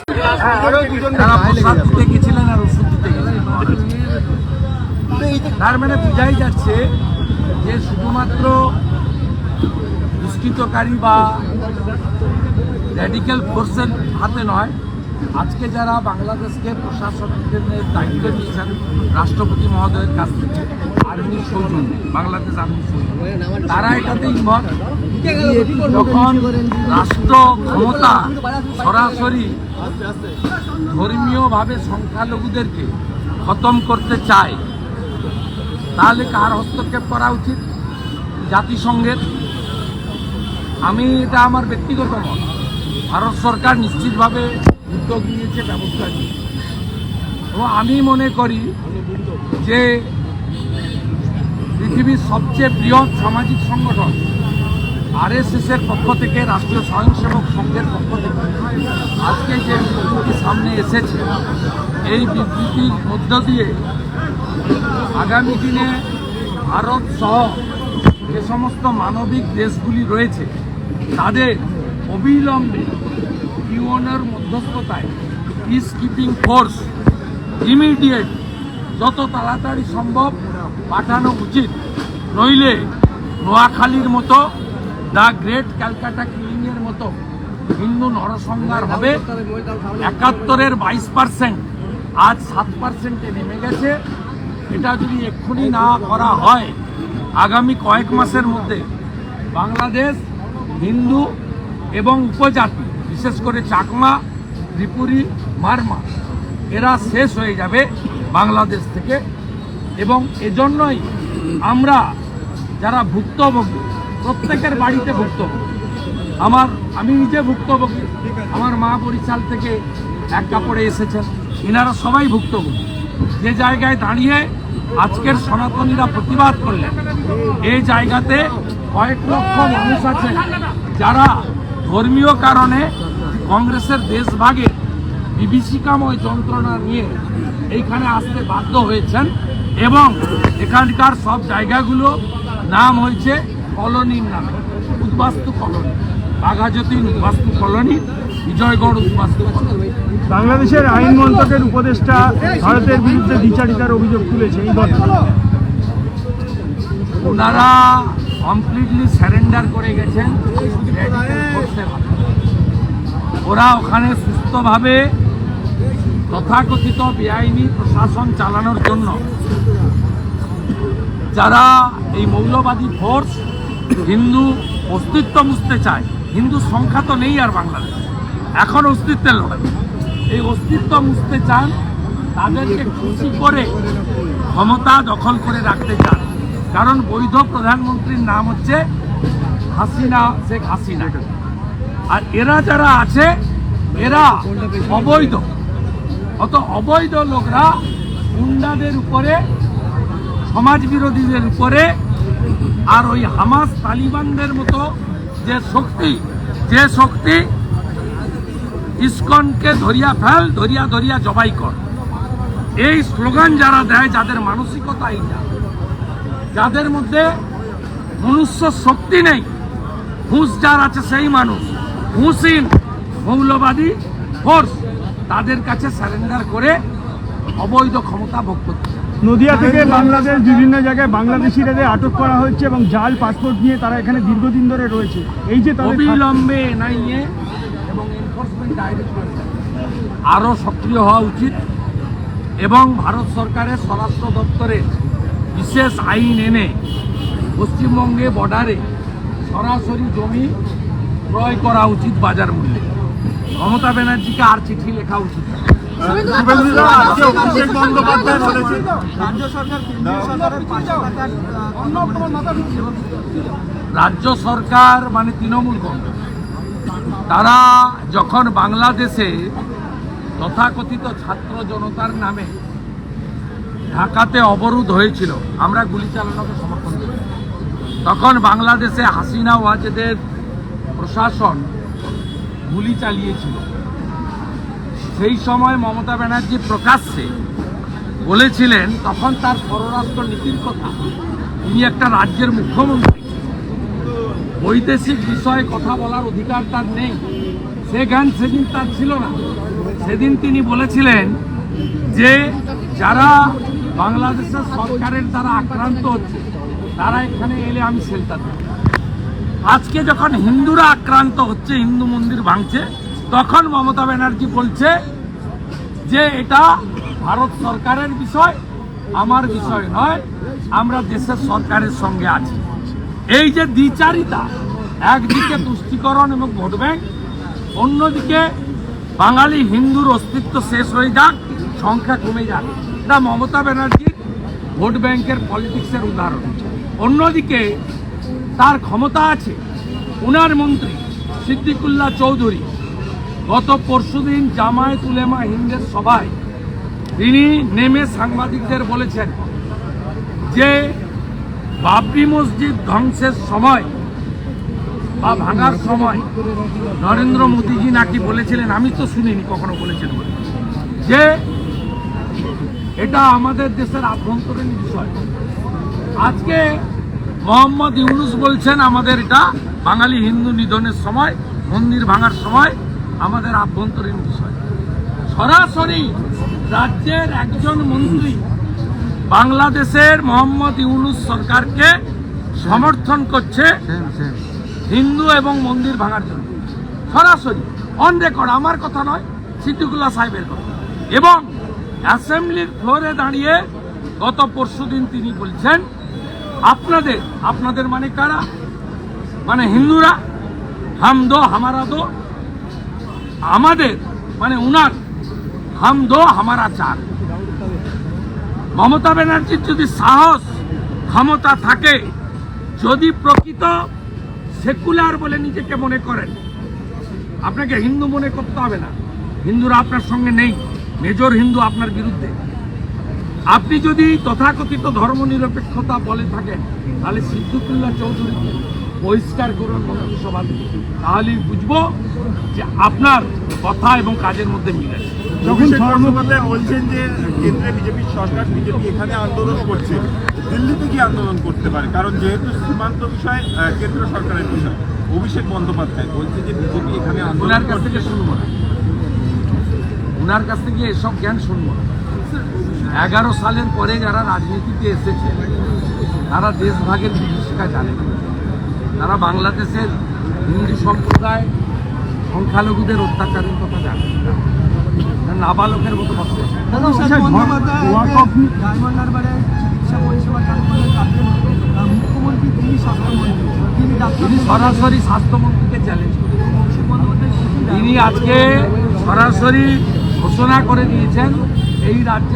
তারা প্রসাদ দিতে গেছিলেন আর ওষুধ দিতে গেছিলেন। তার মানে বোঝাই যাচ্ছে যে শুধুমাত্র দুষ্কৃতকারী বা র্যাডিক্যাল ফোর্সের হাতে নয়, আজকে যারা বাংলাদেশকে প্রশাসনের দায়িত্ব নিয়েছেন রাষ্ট্রপতি মহোদয়ের কাছ থেকে, আর্মি সৌজন্য, বাংলাদেশ আর্মি সৌজন্য, তারা এটাতে ইনভলভ। যখন রাষ্ট্র ক্ষমতা সরাসরি ধর্মীয়ভাবে সংখ্যালঘুদেরকে খতম করতে চায়, তাহলে কার হস্তক্ষেপ করা উচিত? জাতিসংঘের। এটা আমার ব্যক্তিগত মত। ভারত সরকার নিশ্চিতভাবে উদ্যোগ নিয়েছে, ব্যবস্থা নিয়েছে, এবং আমি মনে করি যে পৃথিবীর সবচেয়ে বৃহৎ সামাজিক সংগঠন RSS-এর পক্ষ থেকে, রাষ্ট্রীয় স্বয়ংসেবক সংঘের পক্ষ থেকে আজকে যে বিবৃতি সামনে এসেছে, এই বিবৃতির মধ্য দিয়ে আগামী দিনে ভারত সহ যে সমস্ত মানবিক দেশগুলি রয়েছে তাদের অবিলম্বে ইউএনের মধ্যস্থতায় পিস কিপিং ফোর্স ইমিডিয়েট যত তাড়াতাড়ি সম্ভব পাঠানো উচিত। নইলে নোয়াখালীর মতো, দ্য গ্রেট ক্যালকাটা কিলিংয়ের মতো হিন্দু নরসংহার হবে। ৭১-এর 22% আজ 7%-এ নেমে গেছে। এটা যদি এক্ষুনি না করা হয়, আগামী কয়েক মাসের মধ্যে বাংলাদেশ হিন্দু এবং উপজাতি, বিশেষ করে চাকমা, ত্রিপুরী, মারমা, এরা শেষ হয়ে যাবে বাংলাদেশ থেকে। এবং এজন্যই আমরা যারা ভুক্তভোগী, প্রত্যেকের বাড়িতে ভুক্তভোগী, আমি নিজে ভুক্তভোগী, আমার মা বরিশাল থেকে এক কাপড়ে এসেছেন, এনারা সবাই ভুক্তভোগী। যে জায়গায় দাঁড়িয়ে আজকের সনাতনীরা প্রতিবাদ করলেন, এই জায়গাতে কয়েক লক্ষ মানুষ আছেন যারা ধর্মীয় কারণে কংগ্রেসের দেশভাগে বিভীষিকাময় যন্ত্রণা নিয়ে এইখানে আসতে বাধ্য হয়েছেন। এবং এখানকার সব জায়গাগুলো নাম হয়েছে কলোনির নামে, উদ্বাস্তু কলোনি, বাঘাযতীন উদ্বাস্তু কলোনি, বিজয়গড় উদ্বাস্তু কলোনি। বাংলাদেশের আইন মন্ত্রকের উপদেষ্টা ভারতের বিরুদ্ধে দ্বিচারিতার অভিযোগ তুলেছে। এই ঘটনা ওনারা কমপ্লিটলি স্যারেন্ডার করে গেছেন ওরা ওখানে সুস্থভাবে তথাকথিত বেআইনি প্রশাসন চালানোর জন্য যারা এই মৌলবাদী ফোর্স হিন্দু অস্তিত্ব মুছতে চায়। হিন্দু সংখ্যা তো নেই আর বাংলাদেশ, এখন অস্তিত্বের লড়াই। এই অস্তিত্ব মুছতে চান, তাদেরকে খুশি করে ক্ষমতা দখল করে রাখতে চান। কারণ বৈধ প্রধানমন্ত্রীর নাম হচ্ছে হাসিনা, শেখ হাসিনা। আর এরা যারা আছে এরা অবৈধ। অত অবৈধ লোকরা গুন্ডাদের উপরে, সমাজ বিরোধীদের উপরে, আর ওই হামাস তালিবানদের মতো যে শক্তি ইসকনকে ধরিয়া ফেল, ধরিয়া ধরিয়া জবাই কর, এই স্লোগান যারা দেয়, যাদের মানসিকতা এইটা, যাদের মধ্যে মনুষ্য শক্তি নেই, হুঁশ যার আছে সেই মানুষ, হুঁশহীন মৌলবাদী ফোর্স, তাদের কাছে সারেন্ডার করে অবৈধ ক্ষমতা ভোগ করতে। নদিয়া থেকে বাংলাদেশ বিভিন্ন জায়গায় বাংলাদেশিদের আটক করা হচ্ছে এবং জাল পাসপোর্ট নিয়ে তারা এখানে দীর্ঘদিন ধরে রয়েছে। এই যে অবিলম্বে এনআইএ এবং এনফোর্সমেন্ট ডাইরেক্টরেট আরও সক্রিয় হওয়া উচিত এবং ভারত সরকারের স্বরাষ্ট্র দপ্তরের বিশেষ আইন এনে পশ্চিমবঙ্গে বর্ডারে সরাসরি জমি ক্রয় করা উচিত বাজার মূল্যে। মমতা ব্যানার্জিকে আর চিঠি লেখা উচিত। রাজ্য সরকার মানে তৃণমূল কংগ্রেস, তারা যখন বাংলাদেশে তথাকথিত ছাত্র জনতার নামে ঢাকাতে অবরোধ হয়েছিল, আমরা গুলি চালানোকে সমর্থন করি, তখন বাংলাদেশে হাসিনা ওয়াজেদের প্রশাসন গুলি চালিয়েছিল। সেই সময় মমতা ব্যানার্জি প্রকাশ্যে বলেছিলেন, তখন তার পররাষ্ট্র নীতির কথা, তিনি একটা রাজ্যের মুখ্যমন্ত্রী, বৈদেশিক বিষয়ে কথা বলার অধিকার তার নেই, সে জ্ঞান সেদিন তার ছিল না। সেদিন তিনি বলেছিলেন যে যারা বাংলাদেশের সরকারের দ্বারা আক্রান্ত হচ্ছে তারা এখানে এলে আমি শেল্টার দেব। আজকে যখন হিন্দুরা আক্রান্ত হচ্ছে, হিন্দু মন্দির ভাঙছে, তখন মমতা ব্যানার্জি বলছে যে এটা ভারত সরকারের বিষয়, আমার বিষয় নয়, আমরা দেশের সরকারের সঙ্গে আছি। এই যে দ্বিচারিতা, একদিকে তুষ্টিকরণ এবং ভোট ব্যাংক, অন্যদিকে বাঙালি হিন্দুর অস্তিত্ব শেষ হয়ে যাক, সংখ্যা কমে যাক, এটা মমতা ব্যানার্জির ভোট ব্যাংকের পলিটিক্সের উদাহরণ। অন্যদিকে তার ক্ষমতা আছে, উনার মন্ত্রী সিদ্দিকুল্লাহ চৌধুরী গত পরশুদিন জামায়াত উলেমা হিন্দের সভায় তিনি নেমে সাংবাদিকদের বলেছেন যে বাবরি মসজিদ ধ্বংসের সময় বা ভাঙার সময় নরেন্দ্র মোদীজি নাকি বলেছিলেন, আমি তো শুনিনি কখনো বলেছেন বলে, যে এটা আমাদের দেশের আভ্যন্তরীণ বিষয়। আজকে মোহাম্মদ ইউনুস বলছেন আমাদের এটা বাঙালি হিন্দু নিধনের সময়, মন্দির ভাঙার সময় আমাদের আভ্যন্তরীণ বিষয়। সরাসরি রাজ্যের একজন মন্ত্রী বাংলাদেশের মোহাম্মদ ইউনুস সরকারকে সমর্থন করছে হিন্দু এবং মন্দির ভাঙার জন্য, সরাসরি অন রেকর্ড, আমার কথা নয়, সিদ্দিকুল্লাহ সাহেবের কথা। এবং অ্যাসেম্বলির ফ্লোরে দাঁড়িয়ে গত পরশুদিন তিনি বলছেন আপনাদের মানে কারা, মানে হিন্দুরা, হাম দো হামারা দো, আমাদের মানে উনার হাম দো হামারা চার। মমতা ব্যানার্জির যদি সাহস ক্ষমতা থাকে, যদি প্রকৃত সেকুলার বলে নিজেকে মনে করেন, আপনাকে হিন্দু মনে করতে হবে না, হিন্দুরা আপনার সঙ্গে নেই, মেজর হিন্দু আপনার বিরুদ্ধে। আপনি যদি তথাকথিত ধর্মনিরপেক্ষতা বলে থাকেন, তাহলে সিদ্দিকুল্লাহ চৌধুরীকে বহিষ্কার করুন মন্ত্রিসভা থেকে, তাহলেই বুঝবো যে আপনার কথা এবং কাজের মধ্যে মিল আছে। যখন বন্দ্যোপাধ্যায় বলছেন যে কেন্দ্রে বিজেপির সরকার, বিজেপি এখানে আন্দোলন করছে, দিল্লিতে কি আন্দোলন করতে পারে? কারণ যেহেতু সীমান্ত বিষয় কেন্দ্র সরকারের বিষয়। অভিষেক বন্দ্যোপাধ্যায় বলছে যে বিজেপি এখানে ওনার আন্দোলন কাছ থেকে করছে। শুনবো না, ওনার কাছ থেকে এসব জ্ঞান শুনবো না। 11 সালের পরে যারা রাজনীতিতে এসেছে তারা দেশভাগের বিভীষিকা জানে না, তারা বাংলাদেশের হিন্দু সম্প্রদায় সংখ্যালঘুদের অত্যাচারের কথা জানে না, নাবালকের মতো কথা। ওয়াক অফ ডায়মন্ড হারবারে চিকিৎসা পরিষেবা চালু করলেন রাজ্যের মুখ্যমন্ত্রী, তিনি স্বাস্থ্যমন্ত্রী, তিনি তিনি সরাসরি স্বাস্থ্যমন্ত্রীকে চ্যালেঞ্জ করেন। অভিষেক বন্দ্যোপাধ্যায় তিনি আজকে সরাসরি ঘোষণা করে দিয়েছেন এই রাজ্যে